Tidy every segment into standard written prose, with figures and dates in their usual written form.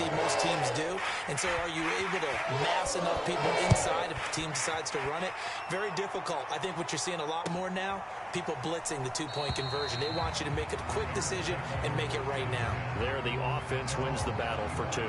see most teams do. And so are you able to mass enough people inside if the team decides to run it? Very difficult. I think what you're seeing a lot more now, people blitzing the two-point conversion. They want you to make a quick decision and make it right now. There, the offense wins the battle for 2.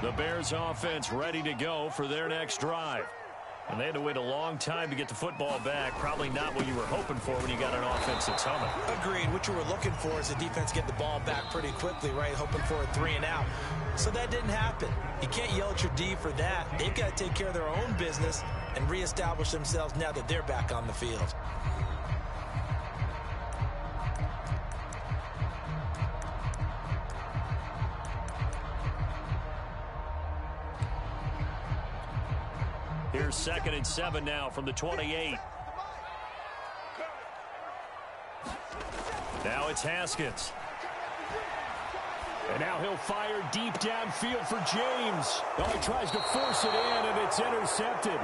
The Bears offense ready to go for their next drive. And they had to wait a long time to get the football back. Probably not what you were hoping for when you got an offense that's humming. Agreed. What you were looking for is the defense get the ball back pretty quickly, right? Hoping for a 3 and out. So that didn't happen. You can't yell at your D for that. They've got to take care of their own business and reestablish themselves now that they're back on the field. Here's 2nd and 7 now from the 28. Now it's Haskins. And now he'll fire deep downfield for James. Oh, he tries to force it in, and it's intercepted.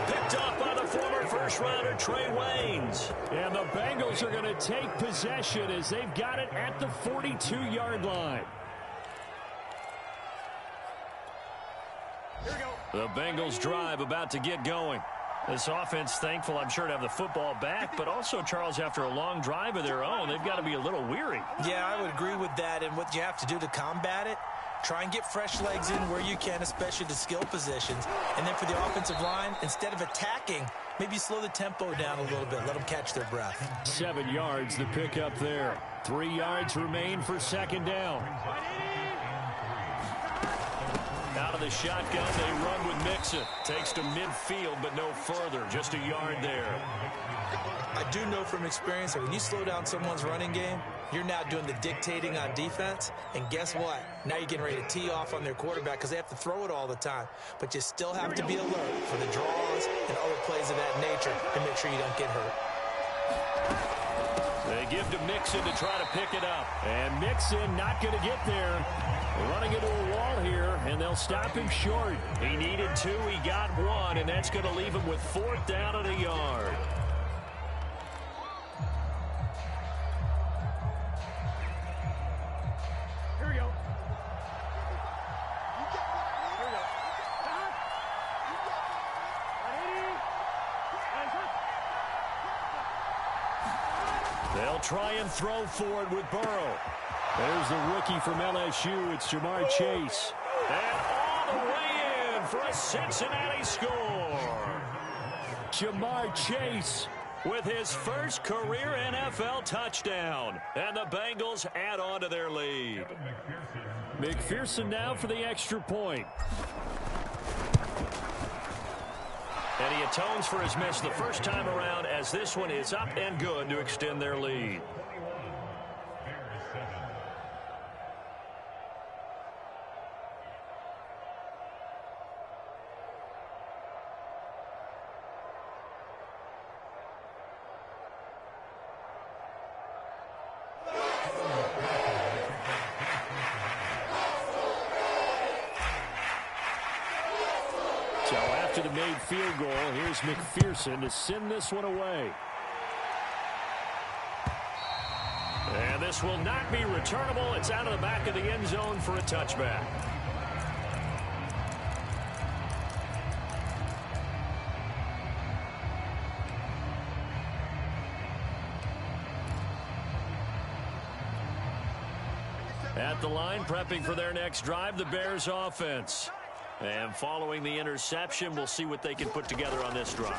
Picked up by the former first-rounder Trey Waynes. And the Bengals are going to take possession as they've got it at the 42-yard line. The Bengals drive about to get going. This offense thankful, I'm sure, to have the football back, but also, Charles, after a long drive of their own, they've got to be a little weary. Yeah, I would agree with that, and what you have to do to combat it, try and get fresh legs in where you can, especially the skill positions. And then for the offensive line, instead of attacking, maybe slow the tempo down a little bit, let them catch their breath. 7 yards, the pickup there. 3 yards remain for 2nd down. Out of the shotgun, they run with Mixon. Takes to midfield, but no further. Just a yard there. I do know from experience that when you slow down someone's running game, you're now doing the dictating on defense. And guess what? Now you're getting ready to tee off on their quarterback because they have to throw it all the time. But you still have to be alert for the draws and other plays of that nature to make sure you don't get hurt. They give to Mixon to try to pick it up. And Mixon not going to get there. Running into a wall here, and they'll stop him short. He needed 2, he got 1, and that's going to leave him with 4th down and a yard. Here we go. They'll try and throw for it with Burrow. There's the rookie from LSU. It's Jamar Chase. And all the way in for a Cincinnati score. Jamar Chase with his first career NFL touchdown. And the Bengals add on to their lead. McPherson now for the extra point. And he atones for his miss the first time around as this one is up and good to extend their lead. So after the made field goal, here's McPherson to send this one away. And this will not be returnable. It's out of the back of the end zone for a touchback. At the line, prepping for their next drive, the Bears offense. And following the interception, we'll see what they can put together on this drive.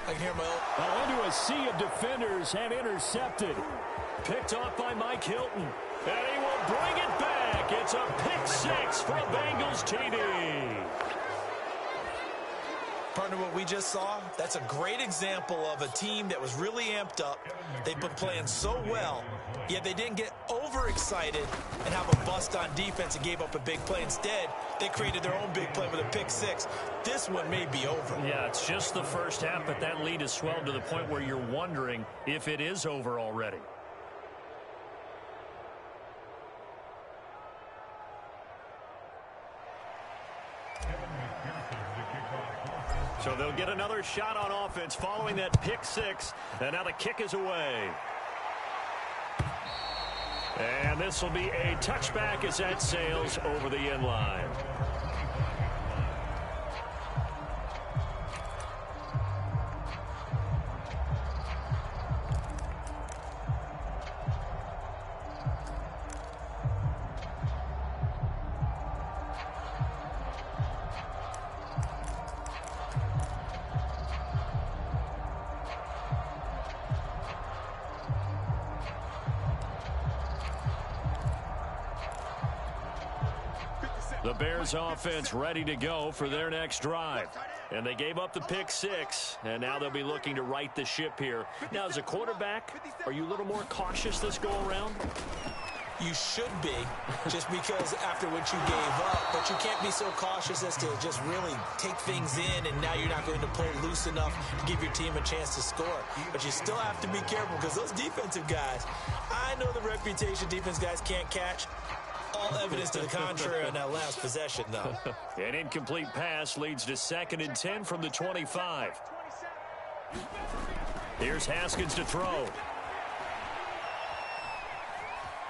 I can hear my own. Into a sea of defenders and intercepted. Picked off by Mike Hilton. And he will bring it back. It's a pick 6 for a Bengals TD. Partner, what we just saw, that's a great example of a team that was really amped up. They've been playing so well, yet they didn't get overexcited and have a bust on defense and gave up a big play. Instead, they created their own big play with a pick six. This one may be over. Yeah, it's just the first half, but that lead has swelled to the point where you're wondering if it is over already. So they'll get another shot on offense following that pick six. And now the kick is away. And this will be a touchback as that sails over the end line. The Bears offense ready to go for their next drive. And they gave up the pick six, and now they'll be looking to right the ship here. Now, as a quarterback, are you a little more cautious this go-around? You should be, just because after what you gave up, but you can't be so cautious as to just really take things in, and now you're not going to play loose enough to give your team a chance to score. But you still have to be careful because those defensive guys, I know the reputation defense guys can't catch. All evidence to the contrary on that last possession, though. An incomplete pass leads to 2nd and 10 from the 25. Here's Haskins to throw.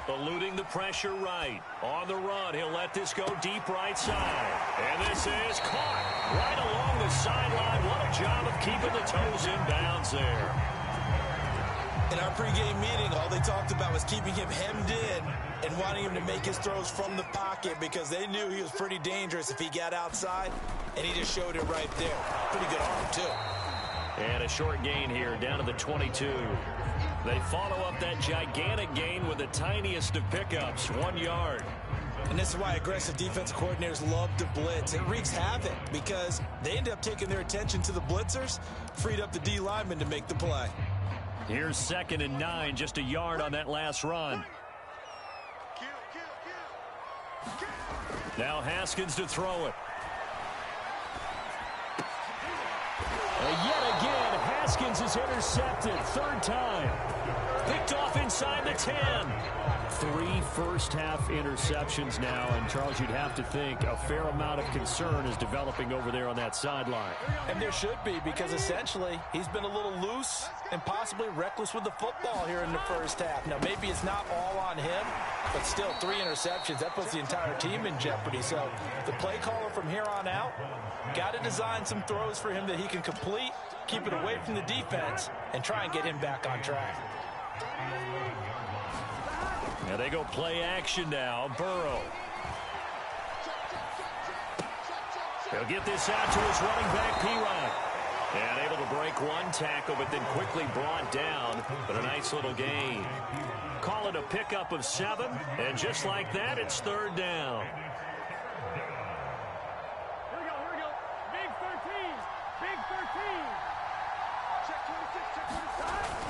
Eluding the pressure right. On the run, he'll let this go deep right side. And this is caught right along the sideline. What a job of keeping the toes in bounds there. In our pregame meeting, all they talked about was keeping him hemmed in and wanting him to make his throws from the pocket because they knew he was pretty dangerous if he got outside, and he just showed it right there. Pretty good arm, too. And a short gain here down to the 22. They follow up that gigantic gain with the tiniest of pickups, 1 yard. And this is why aggressive defensive coordinators love to blitz. It wreaks havoc because they end up taking their attention to the blitzers, freed up the D lineman to make the play. Here's 2nd and 9, just a yard on that last run. Now Haskins to throw it. Yet again, Haskins is intercepted. 3rd time. Picked off inside the 10. 3 first-half interceptions now, and Charles, you'd have to think a fair amount of concern is developing over there on that sideline. And there should be, because essentially he's been a little loose and possibly reckless with the football here in the first half. Now, maybe it's not all on him, but still 3 interceptions. That puts the entire team in jeopardy. So the play caller from here on out got to design some throws for him that he can complete, keep it away from the defense, and try and get him back on track. Now they go play action now. Burrow. He'll get this out to his running back, P-Rod. And able to break 1 tackle, but then quickly brought down. But a nice little gain. Call it a pickup of 7. And just like that, it's 3rd down. Here we go. Big 13. Big 13. Check 26, check 25.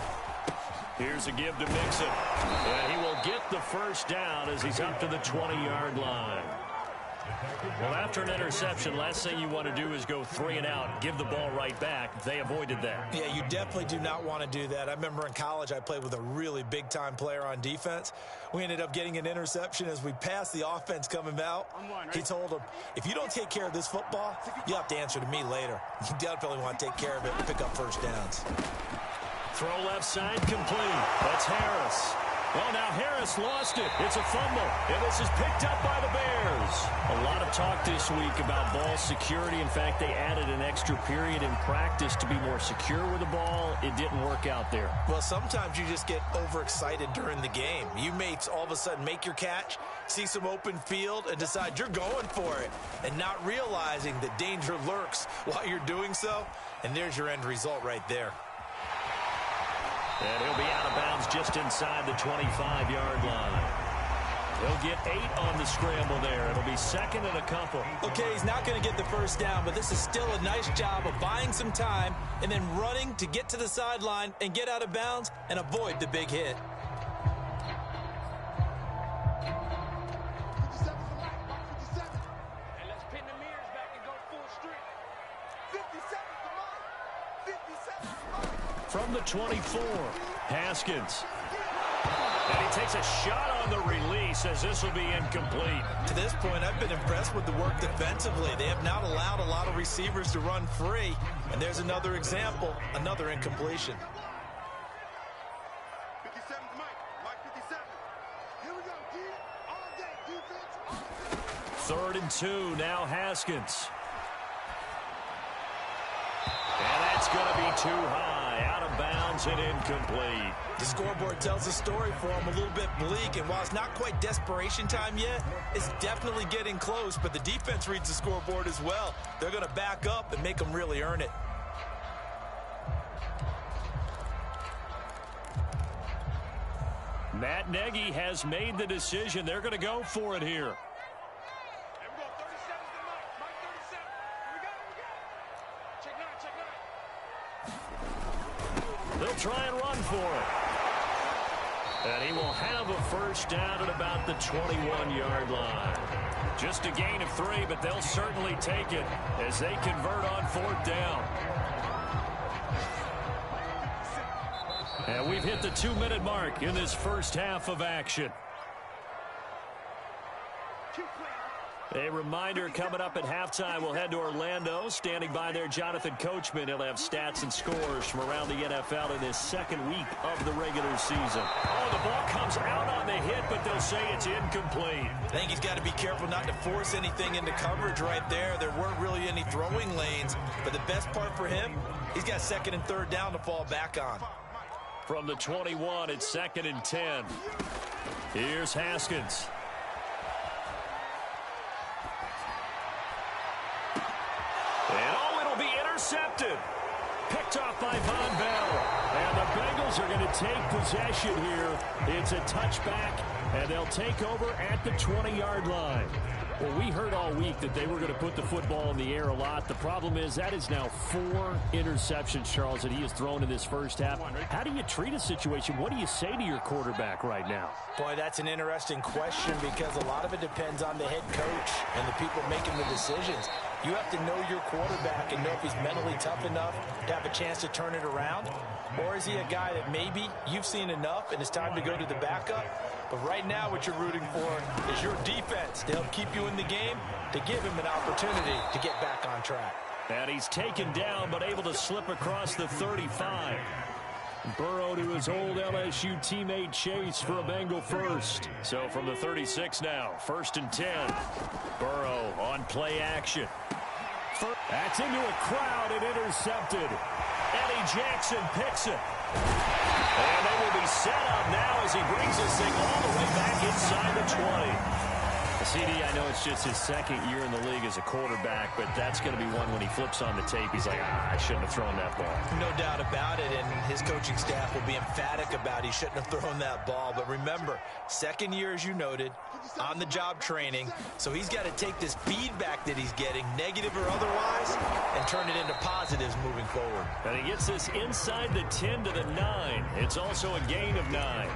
Here's a give to Mixon. And he will get the first down as he's up to the 20-yard line. Well, after an interception, last thing you want to do is go 3 and out, give the ball right back. They avoided that. Yeah, you definitely do not want to do that. I remember in college I played with a really big-time player on defense. We ended up getting an interception as we passed the offense coming out. He told him, if you don't take care of this football, you have to answer to me later. You definitely want to take care of it and pick up first downs. Throw left side complete. That's Harris. Well, now Harris lost it. It's a fumble, and this is picked up by the Bears. A lot of talk this week about ball security. In fact, they added an extra period in practice to be more secure with the ball. It didn't work out there. Well, sometimes you just get overexcited during the game. You may all of a sudden make your catch, see some open field, and decide you're going for it, and not realizing that danger lurks while you're doing so, and there's your end result right there. And he'll be out of bounds just inside the 25-yard line. He'll get 8 on the scramble there. It'll be second and a couple. Okay, he's not going to get the first down, but this is still a nice job of buying some time and then running to get to the sideline and get out of bounds and avoid the big hit. From the 24, Haskins. And he takes a shot on the release as this will be incomplete. To this point, I've been impressed with the work defensively. They have not allowed a lot of receivers to run free. And there's another example, another incompletion. 57 to Mike 57. Here we go, kid. All day, defense. Third and 2, now Haskins. And that's going to be too high, out of bounds and incomplete. The scoreboard tells the story for him, a little bit bleak, and while it's not quite desperation time yet, it's definitely getting close, but the defense reads the scoreboard as well. They're going to back up and make them really earn it. Matt Nagy has made the decision. They're going to go for it here. They'll try and run for it. And he will have a first down at about the 21-yard line. Just a gain of 3, but they'll certainly take it as they convert on 4th down. And we've hit the 2-minute mark in this first half of action. A reminder coming up at halftime, we'll head to Orlando. Standing by there, Jonathan Coachman. He'll have stats and scores from around the NFL in this second week of the regular season. Oh, the ball comes out on the hit, but they'll say it's incomplete. I think he's got to be careful not to force anything into coverage right there. There weren't really any throwing lanes, but the best part for him, he's got 2nd and 3rd down to fall back on. From the 21, it's 2nd and 10. Here's Haskins. And it'll be intercepted. Picked off by Von Bell. And the Bengals are going to take possession here. It's a touchback, and they'll take over at the 20-yard line. Well, we heard all week that they were going to put the football in the air a lot. The problem is that is now 4 interceptions, Charles, that he has thrown in this first half. How do you treat a situation? What do you say to your quarterback right now? Boy, that's an interesting question because a lot of it depends on the head coach and the people making the decisions. You have to know your quarterback and know if he's mentally tough enough to have a chance to turn it around. Or is he a guy that maybe you've seen enough and it's time to go to the backup? But right now what you're rooting for is your defense to help keep you in the game, to give him an opportunity to get back on track. And he's taken down but able to slip across the 35. Burrow to his old LSU teammate Chase for a Bengal first. So from the 36 now, 1st and 10. Burrow on play action. That's into a crowd and intercepted. Eddie Jackson picks it. And they will be set up now as he brings this thing all the way back inside the 20. CD, I know it's just his 2nd year in the league as a quarterback, but that's going to be one when he flips on the tape. He's like, I shouldn't have thrown that ball. No doubt about it, and his coaching staff will be emphatic about he shouldn't have thrown that ball. But remember, 2nd year, as you noted, on-the-job training, so he's got to take this feedback that he's getting, negative or otherwise, and turn it into positives moving forward. And he gets this inside the 10 to the 9. It's also a gain of 9.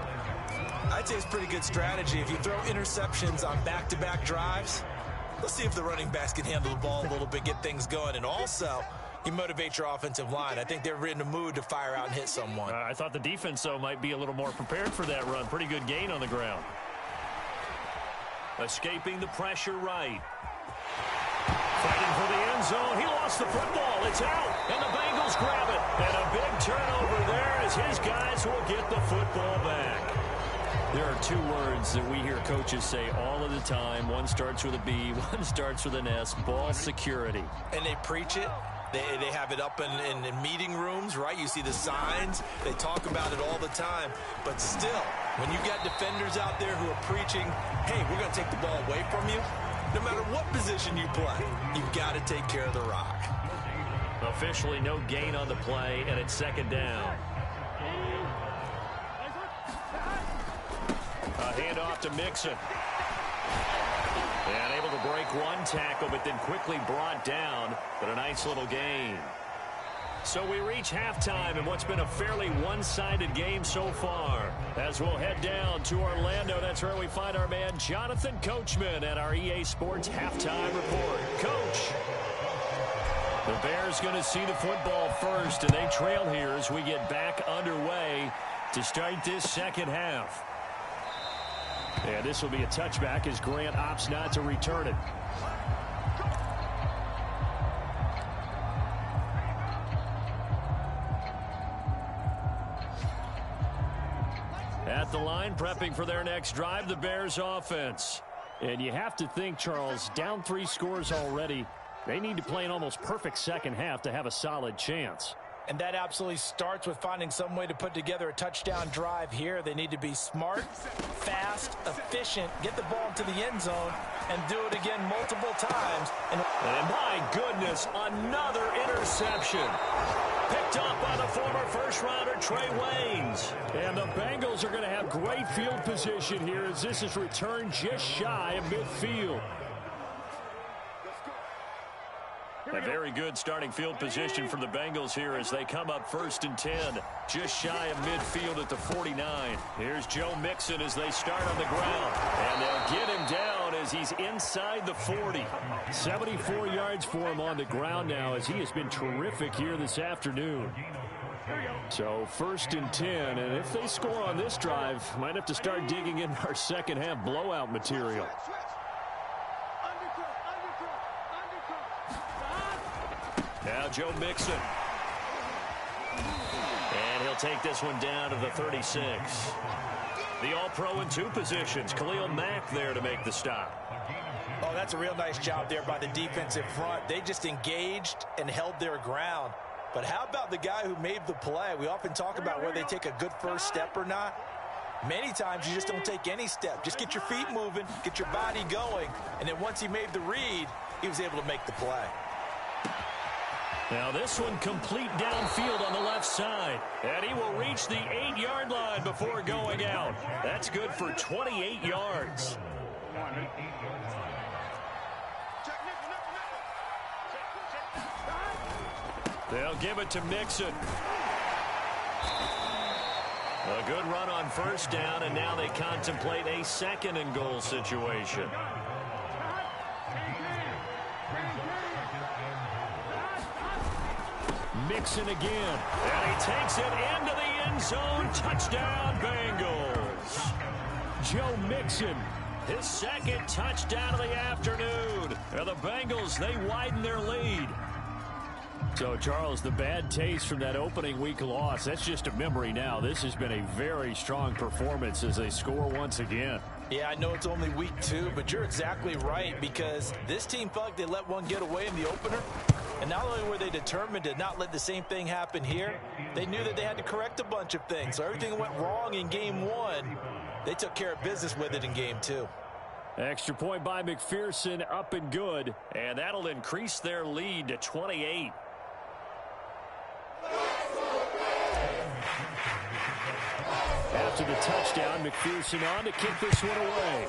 I'd say it's pretty good strategy. If you throw interceptions on back-to-back drives, let's see if the running backs can handle the ball a little bit, get things going. And also, you motivate your offensive line. I think they're in the mood to fire out and hit someone. I thought the defense, though, might be a little more prepared for that run. Pretty good gain on the ground. Escaping the pressure right. Fighting for the end zone. He lost the football. It's out. And the Bengals grab it. And a big turnover there as his guys will get the football back. There are 2 words that we hear coaches say all of the time. One starts with a B, one starts with an S, ball security. And they preach it. They have it up in meeting rooms, right? You see the signs. They talk about it all the time. But still, when you got defenders out there who are preaching, hey, we're going to take the ball away from you, no matter what position you play, you've got to take care of the rock. Officially no gain on the play, and it's 2nd down. A handoff to Mixon. And able to break one tackle, but then quickly brought down. But a nice little gain. So we reach halftime in what's been a fairly one-sided game so far. As we'll head down to Orlando, that's where we find our man Jonathan Coachman at our EA Sports Halftime Report. Coach. The Bears going to see the football first, and they trail here as we get back underway to start this second half. And this will be a touchback as Grant opts not to return it. At the line, prepping for their next drive, the Bears offense. And you have to think, Charles, down 3 scores already. They need to play an almost perfect second half to have a solid chance. And that absolutely starts with finding some way to put together a touchdown drive here. They need to be smart, fast, efficient, get the ball into the end zone, and do it again multiple times. And my goodness, another interception. Picked up by the former first-rounder Trey Waynes. And the Bengals are going to have great field position here as this is returned just shy of midfield. A very good starting field position for the Bengals here as they come up 1st and 10, just shy of midfield at the 49. Here's Joe Mixon as they start on the ground. And they'll get him down as he's inside the 40. 74 yards for him on the ground now as he has been terrific here this afternoon. So 1st and 10, and if they score on this drive, might have to start digging in our second half blowout material. Now Joe Mixon. And he'll take this one down to the 36. The All-Pro in 2 positions. Khalil Mack there to make the stop. Oh, that's a real nice job there by the defensive front. They just engaged and held their ground. But how about the guy who made the play? We often talk about whether they take a good first step or not. Many times you just don't take any step. Just get your feet moving, get your body going, and then once he made the read, he was able to make the play. Now this one complete downfield on the left side. And he will reach the 8-yard line before going out. That's good for 28 yards. They'll give it to Mixon. A good run on 1st down, and now they contemplate a 2nd and goal situation. Mixon again, and he takes it into the end zone. Touchdown, Bengals. Joe Mixon, his 2nd touchdown of the afternoon. And the Bengals, they widen their lead. So, Charles, the bad taste from that opening week loss, that's just a memory now. This has been a very strong performance as they score once again. Yeah, I know it's only week 2, but you're exactly right because this team felt like they let one get away in the opener. And not only were they determined to not let the same thing happen here, they knew that they had to correct a bunch of things. So everything that went wrong in game 1, they took care of business with it in game 2. Extra point by McPherson, up and good. And that'll increase their lead to 28. After the touchdown, McPherson on to kick this one away.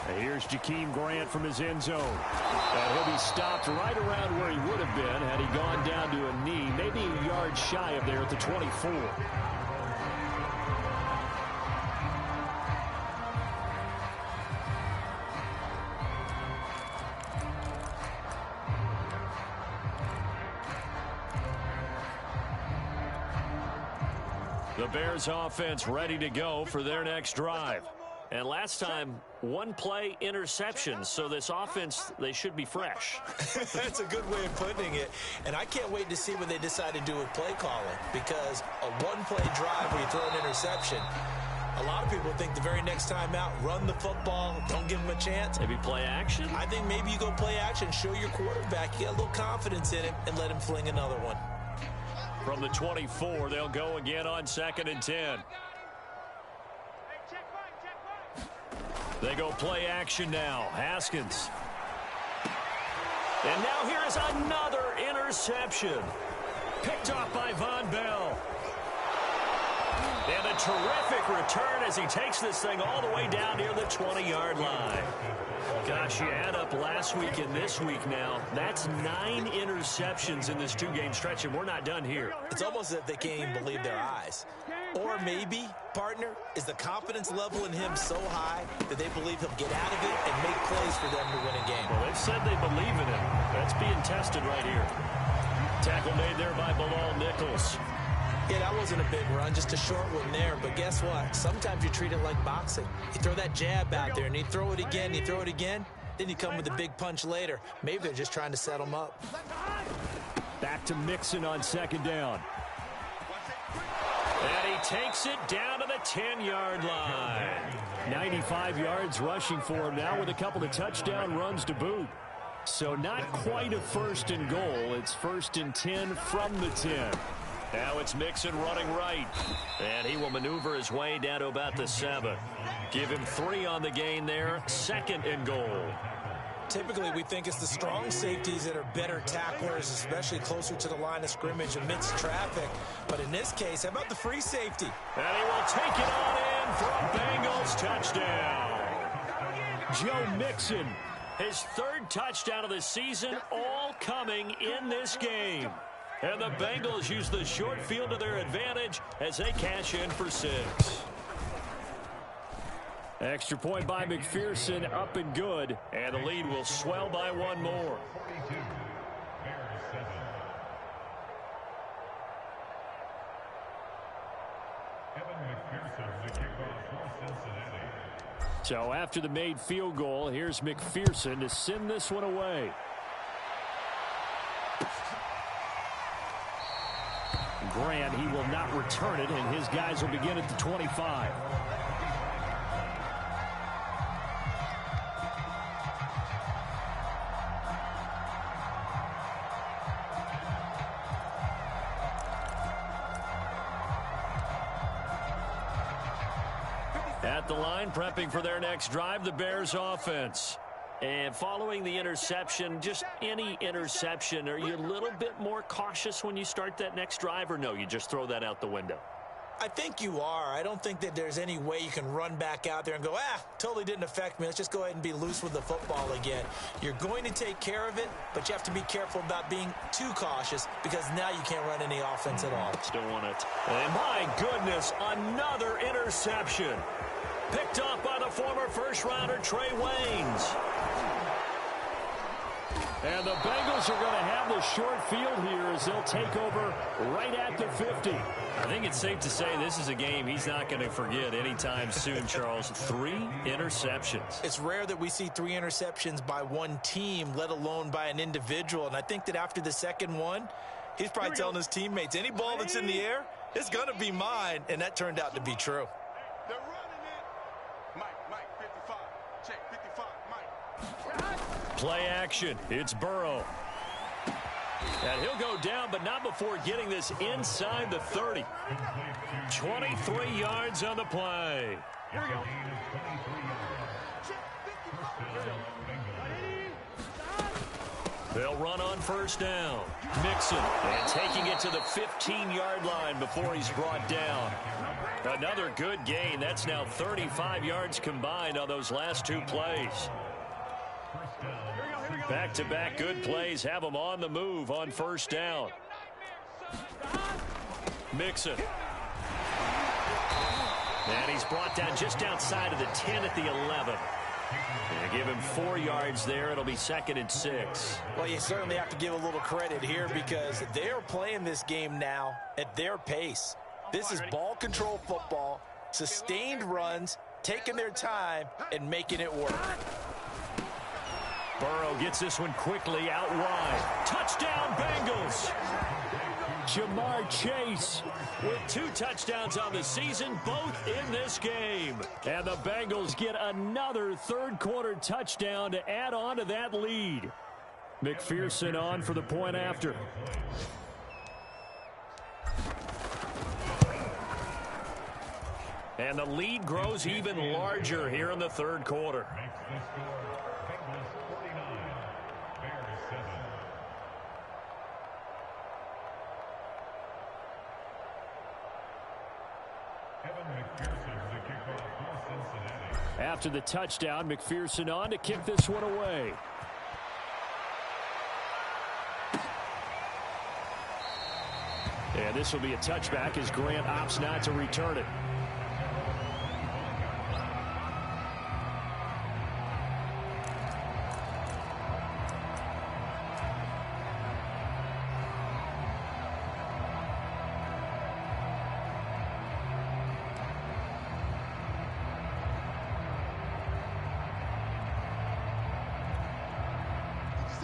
And here's Jakeem Grant from his end zone. And he'll be stopped right around where he would have been had he gone down to a knee, maybe a yard shy of there at the 24. The Bears offense ready to go for their next drive. And last time, 1-play interception, so this offense, they should be fresh. That's a good way of putting it. And I can't wait to see what they decide to do with play calling, because a 1-play drive where you throw an interception, a lot of people think the very next time out, run the football, don't give him a chance. Maybe play action? I think maybe you go play action, show your quarterback, you got a little confidence in him, and let him fling another one. From the 24, they'll go again on 2nd and 10. They go play action now. Haskins. And now here is another interception. Picked off by Von Bell. And a terrific return as he takes this thing all the way down near the 20-yard line. Gosh, you add up last week and this week now. That's 9 interceptions in this 2-game stretch, and we're not done here. It's almost as if they can't even believe their eyes. Or maybe, partner, is the confidence level in him so high that they believe he'll get out of it and make plays for them to win a game. Well, they've said they believe in him. That's being tested right here. Tackle made there by Lillaw1987's. Yeah, that wasn't a big run, just a short one there. But guess what? Sometimes you treat it like boxing. You throw that jab out there, and you throw it again, you throw it again, then you come with a big punch later. Maybe they're just trying to set him up. Back to Mixon on 2nd down. And he takes it down to the 10-yard line. 95 yards rushing for him now with a couple of touchdown runs to boot. So not quite a 1st and goal. It's 1st and 10 from the 10. Now it's Mixon running right. And he will maneuver his way down to about the 7. Give him 3 on the gain there. 2nd and goal. Typically, we think it's the strong safeties that are better tacklers, especially closer to the line of scrimmage amidst traffic. But in this case, how about the free safety? And he will take it on in for a Bengals touchdown. Joe Mixon, his 3rd touchdown of the season, all coming in this game. And the Bengals use the short field to their advantage as they cash in for 6. Extra point by McPherson, up and good. And the lead will swell by 1 more. So after the made field goal, here's McPherson to send this one away. Grant, he will not return it, and his guys will begin at the 25. At the line, prepping for their next drive, the Bears offense. And following the interception, just any interception, are you a little bit more cautious when you start that next drive, or no, you just throw that out the window? I think you are. I don't think that there's any way you can run back out there and go, totally didn't affect me. Let's just go ahead and be loose with the football again. You're going to take care of it, but you have to be careful about being too cautious because now you can't run any offense at all. Still want it. And my goodness, another interception. Picked off by the former first-rounder Trey Waynes. And the Bengals are going to have the short field here as they'll take over right at the 50. I think it's safe to say this is a game he's not going to forget anytime soon, Charles. 3 interceptions. It's rare that we see 3 interceptions by one team, let alone by an individual. And I think that after the second one, he's probably telling his teammates, any ball that's in the air, it's going to be mine. And that turned out to be true. They're running it. Mike, 55. Check, 55, Mike. Play action. It's Burrow. And he'll go down, but not before getting this inside the 30. 23 yards on the play. Here we go. They'll run on first down. Mixon, and taking it to the 15-yard line before he's brought down. Another good gain. That's now 35 yards combined on those last 2 plays. Back-to-back good plays have them on the move on first down. Mixon. And he's brought down just outside of the 10 at the 11. And give him 4 yards there. It'll be 2nd and 6. Well, you certainly have to give a little credit here because they're playing this game now at their pace. This is ball control football, sustained runs, taking their time, and making it work. Burrow gets this one quickly out wide. Touchdown, Bengals! Jamar Chase with 2 touchdowns on the season, both in this game. And the Bengals get another third-quarter touchdown to add on to that lead. McPherson on for the point after. And the lead grows even larger here in the third quarter. After the touchdown, McPherson on to kick this one away. And this will be a touchback as Grant opts not to return it.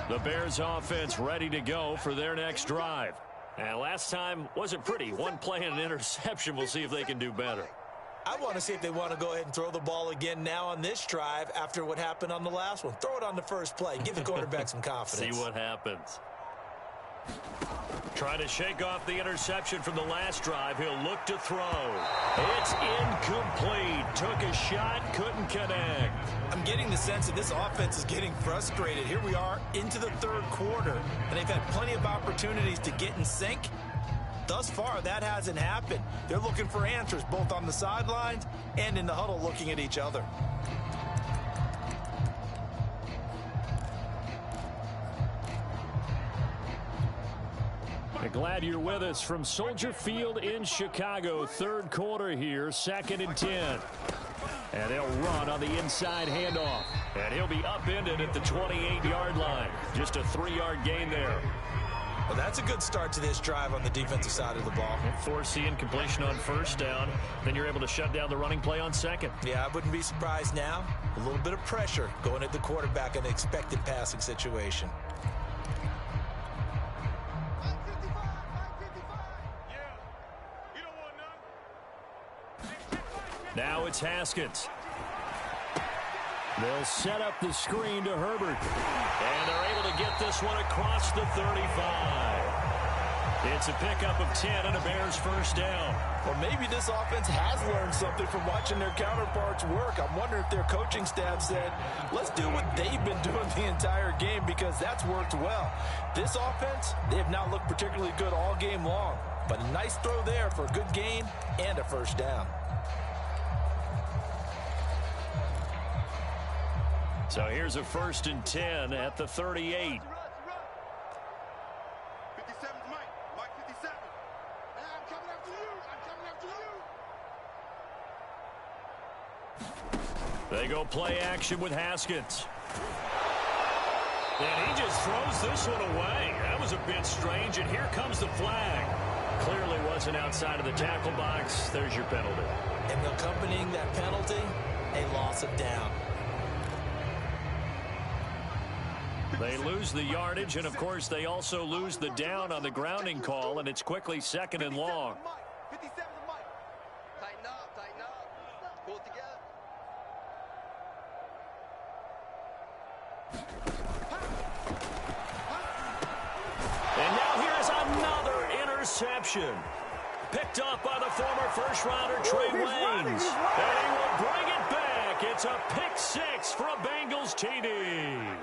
The Bears offense ready to go for their next drive. And last time wasn't pretty. One play and an interception. We'll see if they can do better. I want to see if they want to go ahead and throw the ball again now on this drive after what happened on the last one. Throw it on the first play. Give the quarterback some confidence. See what happens. Trying to shake off the interception from the last drive. He'll look to throw. It's incomplete. Took a shot, couldn't connect. I'm getting the sense that this offense is getting frustrated. Here we are into the third quarter, and they've had plenty of opportunities to get in sync. Thus far, that hasn't happened. They're looking for answers both on the sidelines and in the huddle looking at each other. Glad you're with us from Soldier Field in Chicago. Third quarter here, 2nd and 10. And they'll run on the inside handoff. And he'll be upended at the 28-yard line. Just a 3-yard gain there. Well, that's a good start to this drive on the defensive side of the ball. Force the incompletion on first down. Then you're able to shut down the running play on second. Yeah, I wouldn't be surprised now. A little bit of pressure going at the quarterback in an expected passing situation. Now it's Haskins. They'll set up the screen to Herbert. And they're able to get this one across the 35. It's a pickup of 10 and a Bears first down. Well, maybe this offense has learned something from watching their counterparts work. I'm wondering if their coaching staff said, let's do what they've been doing the entire game because that's worked well. This offense, they have not looked particularly good all game long. But a nice throw there for a good gain and a first down. So here's a 1st and 10 at the 38. 57's Mike. Mike 57. Hey, I'm coming after you. I'm coming after you. They go play action with Haskins. And he just throws this one away. That was a bit strange, and here comes the flag. Clearly wasn't outside of the tackle box. There's your penalty. And accompanying that penalty, a loss of down. They lose the yardage, and, of course, they also lose the down on the grounding call, and it's quickly 2nd and long. 57's Mike. Tighten up, tighten up. Pull it together. And now here's another interception. Picked up by the former first-rounder Trey Waynes. And he will bring it back. It's a pick 6 for a Bengals TD.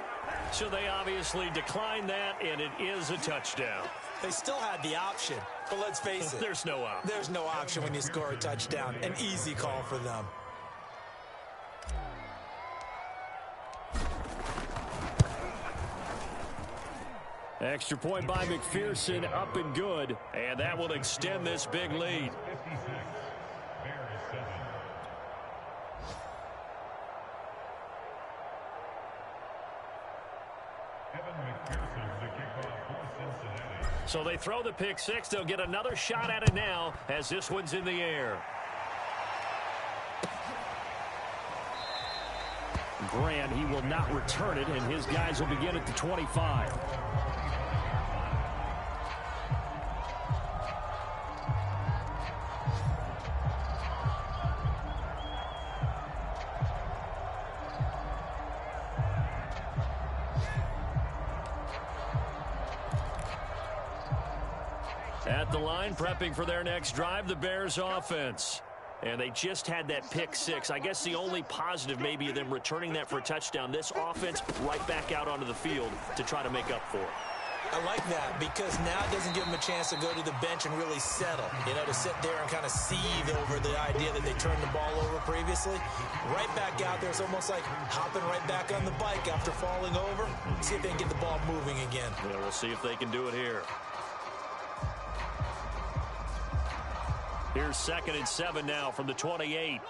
So they obviously declined that, and it is a touchdown. They still had the option, but let's face it. There's no option. There's no option when you score a touchdown. An easy call for them. Extra point by McPherson, up and good. And that will extend this big lead. So they throw the pick 6. They'll get another shot at it now as this one's in the air. Grant, he will not return it, and his guys will begin at the 25. At the line, prepping for their next drive, the Bears offense. And they just had that pick 6. I guess the only positive maybe of them returning that for a touchdown. This offense right back out onto the field to try to make up for it. I like that because now it doesn't give them a chance to go to the bench and really settle, to sit there and kind of seethe over the idea that they turned the ball over previously. Right back out there, it's almost like hopping right back on the bike after falling over. See if they can get the ball moving again. Yeah, we'll see if they can do it here. Here's 2nd and 7 now from the 28.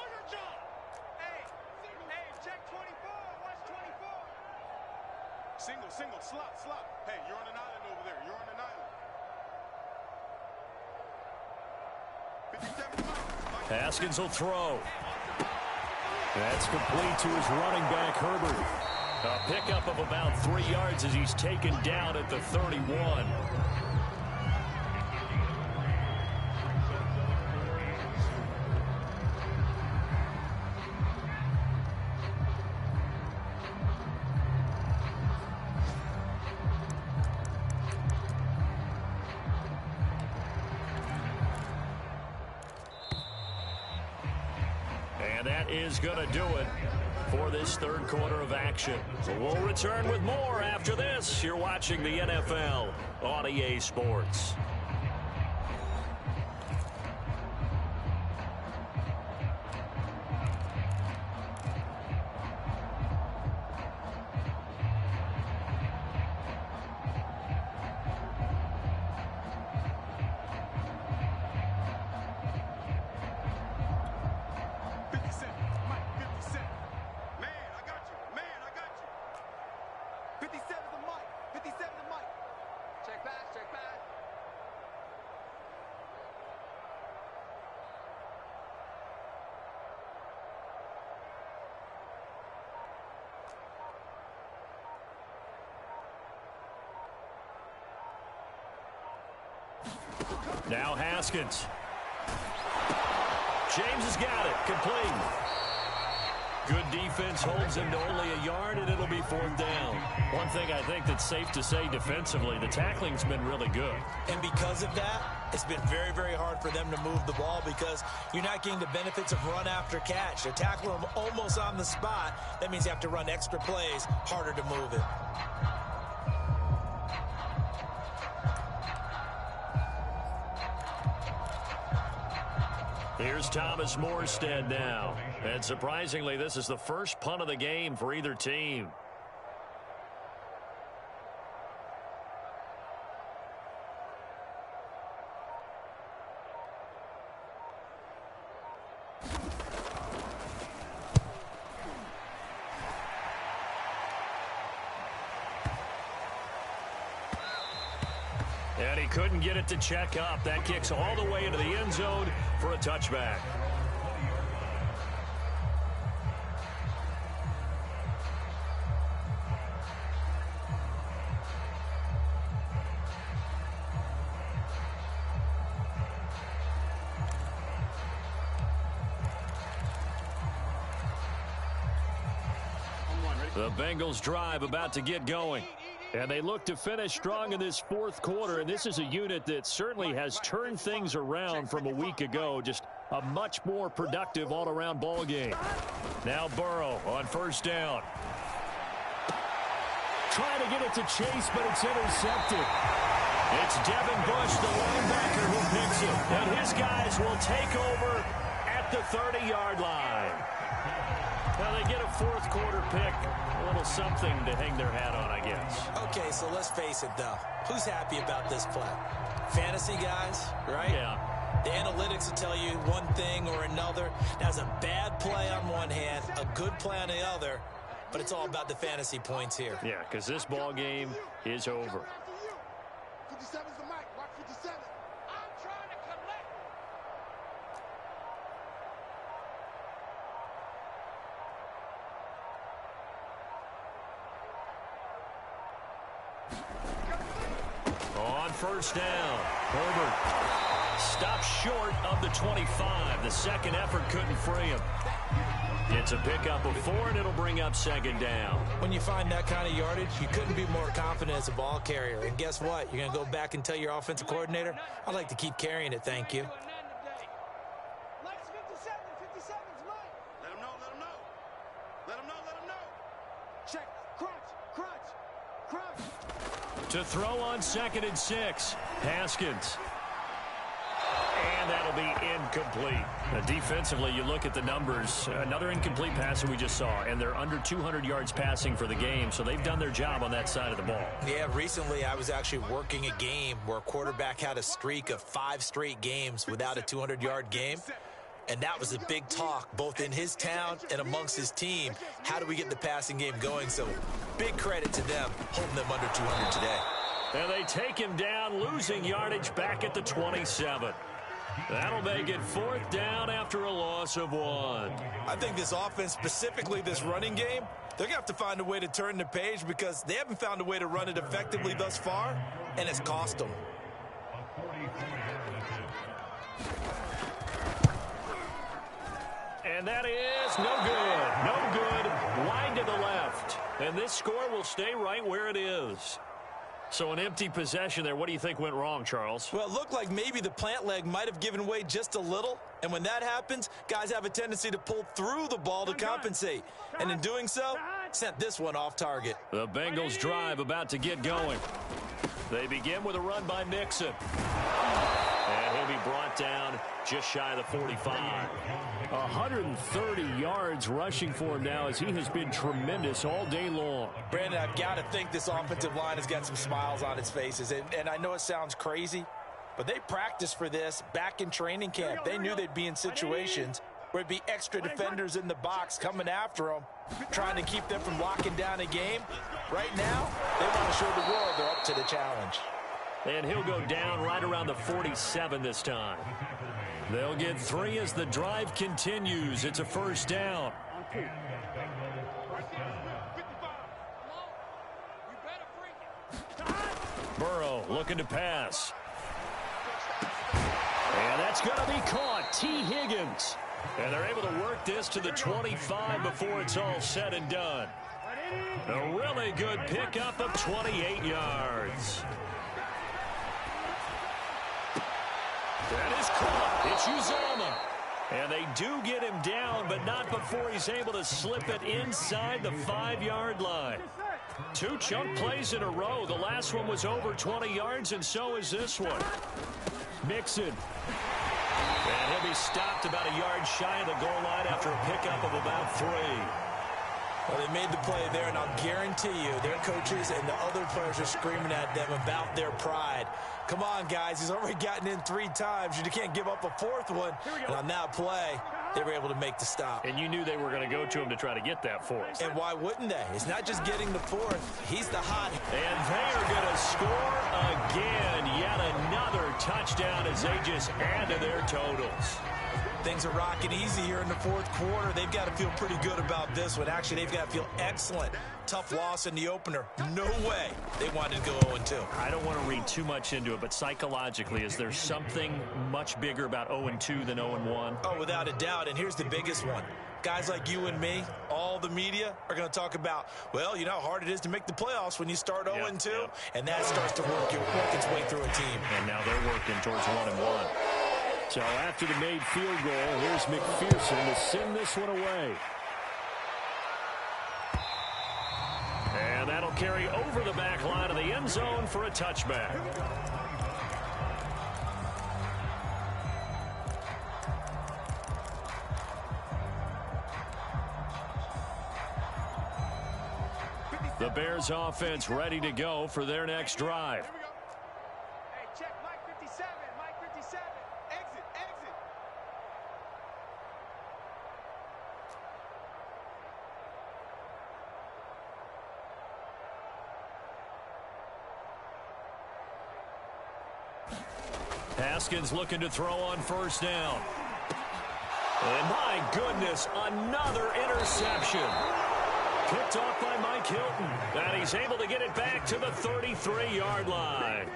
Single, slot. Hey, you're on an island over there. You're on an island. Haskins will throw. That's complete to his running back, Herbert. A pickup of about 3 yards as he's taken down at the 31. Is going to do it for this 3rd quarter of action. So we'll return with more after this. You're watching the NFL on EA Sports. Now Haskins. James has got it. Complete. Good defense holds him to only a yard, and it'll be 4th down. One thing I think that's safe to say defensively, the tackling's been really good. And because of that, it's been very, very hard for them to move the ball because you're not getting the benefits of run after catch. They're tackling them almost on the spot. That means you have to run extra plays, harder to move it. Here's Thomas Morstead now. And surprisingly, this is the first punt of the game for either team. And he couldn't get it to check up. That kicks all the way into the end zone for a touchback. The Bengals drive about to get going. And they look to finish strong in this 4th quarter. And this is a unit that certainly has turned things around from a week ago. Just a much more productive all-around ball game. Now Burrow on 1st down. Trying to get it to Chase, but it's intercepted. It's Devin Bush, the linebacker, who picks it. And his guys will take over at the 30-yard line. Now they get a 4th quarter pick. A little something to hang their hat on, I guess. Okay, so let's face it, though. Who's happy about this play? Fantasy guys, right? Yeah. The analytics will tell you one thing or another. That's a bad play on one hand, a good play on the other, but it's all about the fantasy points here. Yeah, because this ball game is over. 57's the mic. Watch 57. I'm trying to collect. On 1st down, Herbert stops short of the 25. The second effort couldn't free him. It's a pickup of 4, and it'll bring up 2nd down. When you find that kind of yardage, you couldn't be more confident as a ball carrier. And guess what? You're going to go back and tell your offensive coordinator, I'd like to keep carrying it, thank you. Let him know. Let him know. Check. Crunch. To To throw on 2nd and 6. Haskins. And that'll be incomplete. Defensively, you look at the numbers. Another incomplete pass that we just saw, and they're under 200 yards passing for the game, so they've done their job on that side of the ball. Yeah, recently I was actually working a game where a quarterback had a streak of 5 straight games without a 200-yard game. And that was a big talk, both in his town and amongst his team. How do we get the passing game going? So big credit to them, holding them under 200 today. And they take him down, losing yardage back at the 27. That'll make it 4th down after a loss of 1. I think this offense, specifically this running game, they're going to have to find a way to turn the page because they haven't found a way to run it effectively thus far, and it's cost them. And that is no good. No good. Wide to the left. And this score will stay right where it is. So an empty possession there. What do you think went wrong, Charles? Well, it looked like maybe the plant leg might have given way just a little. And when that happens, guys have a tendency to pull through the ball to compensate. And in doing so, sent this one off target. The Bengals drive about to get going. They begin with a run by Mixon. And he'll be brought down just shy of the 45. 130 yards rushing for him now as he has been tremendous all day long. Brandon, I've got to think this offensive line has got some smiles on its faces. And I know it sounds crazy, but they practiced for this back in training camp. They knew they'd be in situations where it'd be extra defenders in the box coming after them, trying to keep them from locking down a game. Right now, they want to show the world they're up to the challenge. And he'll go down right around the 47 this time. They'll get 3 as the drive continues. It's a 1st down. Burrow looking to pass. And that's going to be caught. T. Higgins. And they're able to work this to the 25 before it's all said and done. A really good pickup of 28 yards. That is caught. It's Uzama. And they do get him down, but not before he's able to slip it inside the 5-yard line. 2 chunk plays in a row. The last one was over 20 yards, and so is this one. Mixon. And he'll be stopped about a yard shy of the goal line after a pickup of about 3. Well, they made the play there, and I'll guarantee you their coaches and the other players are screaming at them about their pride. Come on, guys. He's already gotten in 3 times. You can't give up a 4th one. And on that play, they were able to make the stop. And you knew they were going to go to him to try to get that 4th. And why wouldn't they? It's not just getting the 4th. He's the hot. And they are going to score again. Yet another touchdown as they just add to their totals. Things are rocking easy here in the 4th quarter. They've got to feel pretty good about this one. Actually, they've got to feel excellent. Tough loss in the opener. No way they wanted to go 0-2. I don't want to read too much into it, but psychologically, is there something much bigger about 0-2 than 0-1? Oh, without a doubt. And here's the biggest one. Guys like you and me, all the media, are going to talk about, well, you know how hard it is to make the playoffs when you start 0-2. Yep. And that starts to work its way through a team. And now they're working towards 1-1. So after the made field goal, here's McPherson to send this one away. And that'll carry over the back line of the end zone for a touchback. The Bears offense ready to go for their next drive. Hey, check Mike 57. Mike 57. Exit, exit. Haskins looking to throw on 1st down. And my goodness, another interception. Picked off by Mike Hilton. And he's able to get it back to the 33-yard line.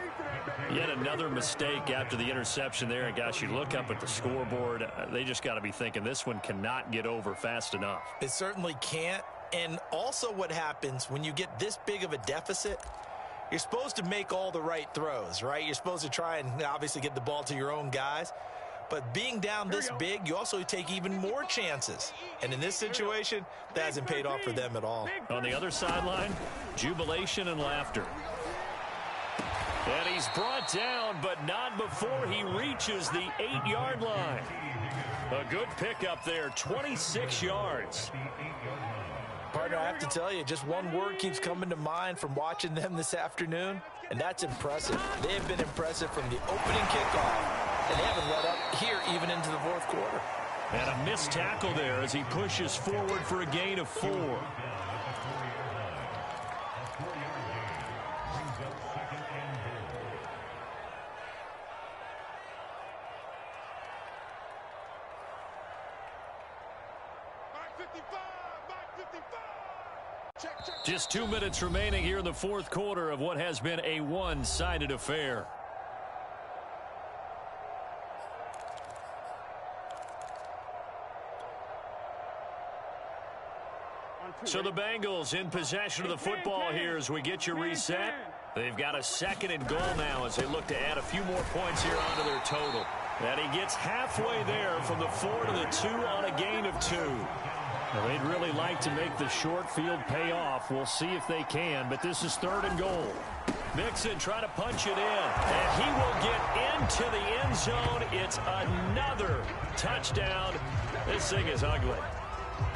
Yet another mistake after the interception there. And gosh, you look up at the scoreboard, they just got to be thinking this one cannot get over fast enough. It certainly can't. And also what happens when you get this big of a deficit, you're supposed to make all the right throws, right? You're supposed to try and obviously get the ball to your own guys. But being down this big, you also take even more chances. And in this situation, that hasn't paid off for them at all. On the other sideline, jubilation and laughter. And he's brought down, but not before he reaches the 8-yard line. A good pickup there, 26 yards. Partner, I have to tell you, just one word keeps coming to mind from watching them this afternoon, and that's impressive. They have been impressive from the opening kickoff, and they haven't let up here even into the fourth quarter. And a missed tackle there as he pushes forward for a gain of 4. Just 2 minutes remaining here in the fourth quarter of what has been a one-sided affair. So the Bengals in possession of the football here as we get you reset. They've got a 2nd and goal now as they look to add a few more points here onto their total. And he gets halfway there from the 4 to the 2 on a gain of 2. Well, they'd really like to make the short field pay off. We'll see if they can, but this is 3rd and goal. Mixon trying to punch it in, and he will get into the end zone. It's another touchdown. This thing is ugly.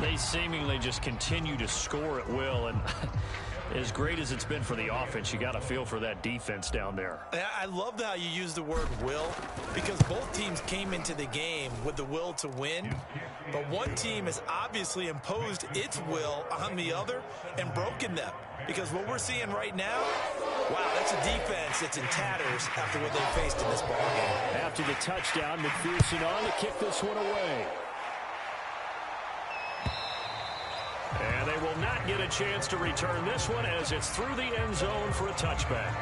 They seemingly just continue to score at will, and as great as it's been for the offense, you got to feel for that defense down there. I love how you use the word will, because both teams came into the game with the will to win, but one team has obviously imposed its will on the other and broken them, because what we're seeing right now, wow, that's a defense that's in tatters after what they faced in this ballgame. After the touchdown, McPherson on to kick this one away. And they will not get a chance to return this one as it's through the end zone for a touchback.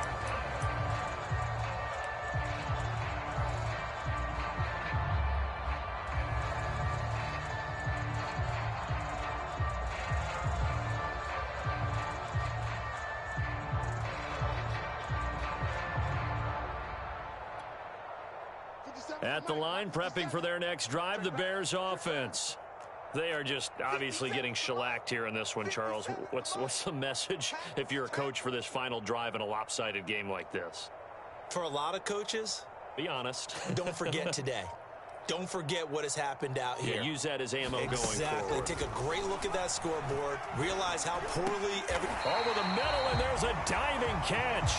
At the line, prepping for their next drive, the Bears offense. They are just obviously getting shellacked here in this one, Charles. What's the message if you're a coach for this final drive in a lopsided game like this? For a lot of coaches, be honest. Don't forget today. Don't forget what has happened out here. Yeah, use that as ammo going forward. Exactly. Take a great look at that scoreboard. Realize how poorly over the middle, and there's a diving catch.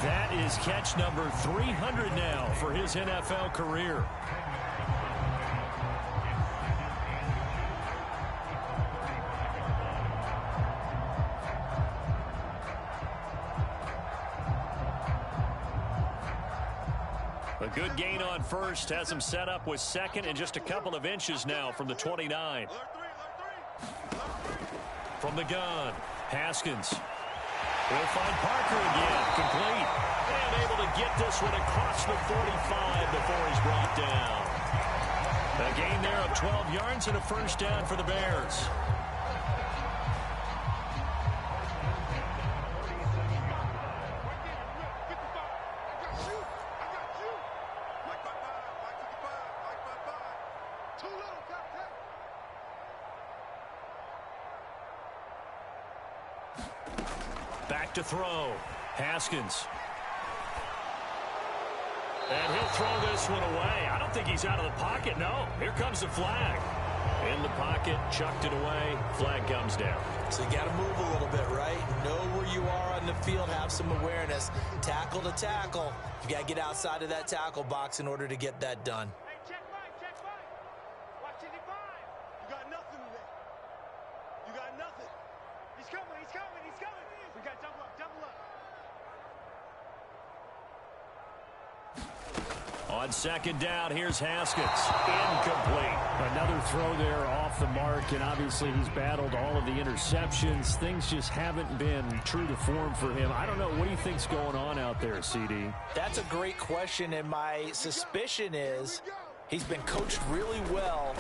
That is catch number 300 now for his NFL career. A good gain on first, has him set up with 2nd and just a couple of inches now from the 29. From the gun, Haskins will find Parker again, complete. And able to get this one across the 45 before he's brought down. A gain there of 12 yards and a first down for the Bears. Back to throw. Haskins. And he'll throw this one away. I don't think he's out of the pocket. No, here comes the flag. In the pocket, chucked it away. Flag comes down. So you got to move a little bit, right? Know where you are on the field. Have some awareness. Tackle to tackle. You got to get outside of that tackle box in order to get that done. Hey, check five. Watch it, 5. You got nothing today. You got nothing. He's coming. We got double up. On 2nd down, here's Haskins. Incomplete. Another throw there off the mark, and obviously he's battled all of the interceptions. Things just haven't been true to form for him. I don't know. What do you think's going on out there, CD? That's a great question, and my suspicion is he's been coached really well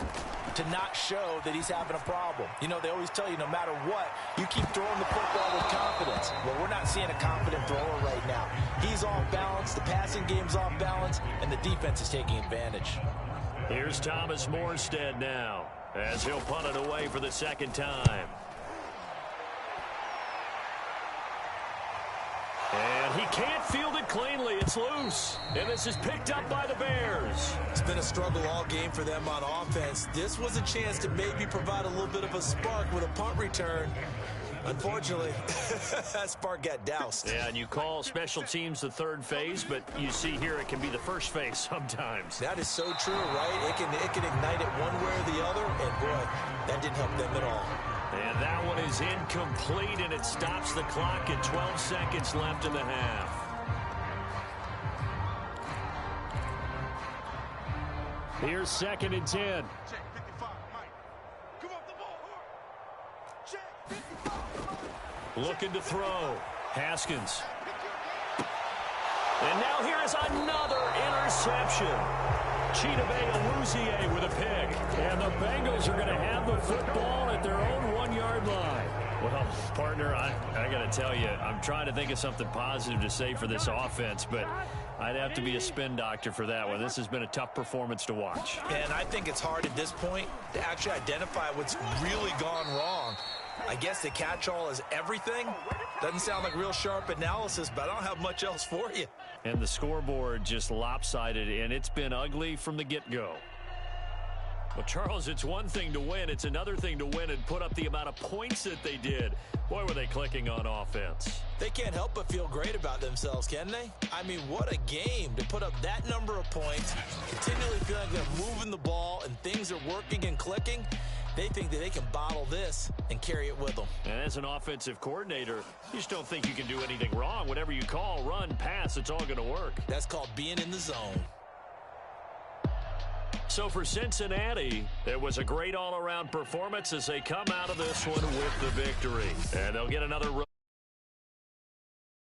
to not show that he's having a problem. You know, they always tell you no matter what, you keep throwing the football with confidence. Well, we're not seeing a confident thrower right now. He's off balance, the passing game's off balance, and the defense is taking advantage. Here's Thomas Morstead now as he'll punt it away for the 2nd time. And he can't field it cleanly. It's loose. And this is picked up by the Bears. It's been a struggle all game for them on offense. This was a chance to maybe provide a little bit of a spark with a punt return. Unfortunately, that spark got doused. Yeah, and you call special teams the third phase, but you see here it can be the first phase sometimes. That is so true, right? It can ignite it one way or the other, and boy, that didn't help them at all. And that one is incomplete, and it stops the clock at 12 seconds left in the half. Here's 2nd and 10. Check 55, Mike. Come off the ball, Check 55, Mike. Looking to throw. Haskins. And now here is another interception. Chidobe Awuzie with a pick. And the Bengals are going to have the football at their own 1-yard line. Well, partner, I got to tell you, I'm trying to think of something positive to say for this offense, but I'd have to be a spin doctor for that one. This has been a tough performance to watch. And I think it's hard at this point to actually identify what's really gone wrong. I guess the catch-all is everything. Doesn't sound like real sharp analysis, but I don't have much else for you. And the scoreboard just lopsided, and it's been ugly from the get-go. Well, Charles, it's one thing to win. It's another thing to win and put up the amount of points that they did. Boy, were they clicking on offense. They can't help but feel great about themselves, can they? I mean, what a game to put up that number of points, continually feeling like they're moving the ball and things are working and clicking. They think that they can bottle this and carry it with them. And as an offensive coordinator, you just don't think you can do anything wrong. Whatever you call, run, pass, it's all going to work. That's called being in the zone. So for Cincinnati, it was a great all-around performance as they come out of this one with the victory. And they'll get another